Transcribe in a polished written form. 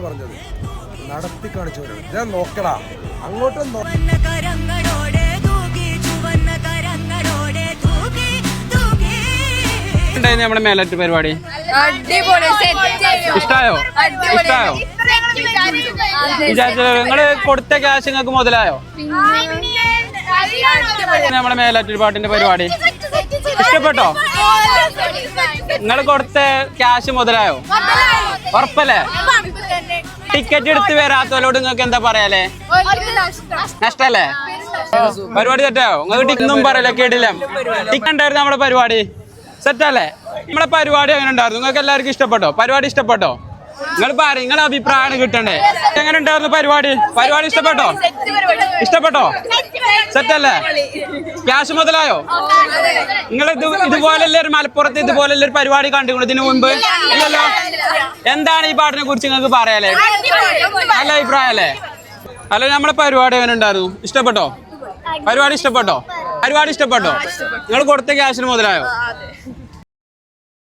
പറഞ്ഞത് നടത്തി കാണിച്ചവരാണ്. ഞാൻ നോക്കടാ അങ്ങോട്ടും നമ്മുടെ മേലാറ്റ് പരിപാടി ഇഷ്ടായോ? വിചാരിച്ചോ? നിങ്ങള് കൊടുത്ത ക്യാഷ് നിങ്ങൾക്ക് മുതലായോ? നമ്മുടെ മേലാറ്റൂർ പാട്ടിന്റെ പരിപാടി ഇഷ്ടപ്പെട്ടോ? നിങ്ങൾ കൊടുത്ത ക്യാഷ് മുതലായോ? ഉറപ്പല്ലേ? ടിക്കറ്റ് എടുത്ത് വരാത്തവരോട് നിങ്ങൾക്ക് എന്താ പറയാലേ? നഷ്ടല്ലേ? പരിപാടി സെറ്റായോ? നിങ്ങൾക്ക് ടിക്കൊന്നും പറയല്ലേ? കേട്ടില്ല. ടിക്കറ്റ് ഉണ്ടായിരുന്നു നമ്മുടെ പരിപാടി സെറ്റല്ലേ? നമ്മുടെ പരിപാടി എങ്ങനെ ഉണ്ടായിരുന്നു? നിങ്ങൾക്ക് എല്ലാവർക്കും ഇഷ്ടപ്പെട്ടോ? പരിപാടി ഇഷ്ടപ്പെട്ടോ? നിങ്ങൾ പറയും, നിങ്ങളുടെ അഭിപ്രായമാണ് കിട്ടണ്ടേ. എങ്ങനെ ഉണ്ടായിരുന്നു പരിപാടി? പരിപാടി ഇഷ്ടപ്പെട്ടോ? സെറ്റല്ലേ? ക്യാഷ് മുതലായോ? നിങ്ങൾ ഇതുപോലല്ലേ ഒരു മലപ്പുറത്ത് ഇതുപോലല്ലേ ഒരു പരിപാടി കണ്ടിരുന്നു ഇതിനു മുമ്പ്? ഇല്ലല്ലോ. എന്താണ് ഈ പാട്ടിനെ കുറിച്ച് നിങ്ങൾക്ക് പറയാലേ? നല്ല അഭിപ്രായം അല്ലേ? അല്ല, നമ്മുടെ പരിപാടി എങ്ങനെ ഉണ്ടായിരുന്നു? ഇഷ്ടപ്പെട്ടോ? പരിപാടി ഇഷ്ടപ്പെട്ടോ? നിങ്ങൾ കൊടുത്ത ക്യാഷിന് മുതലായോ?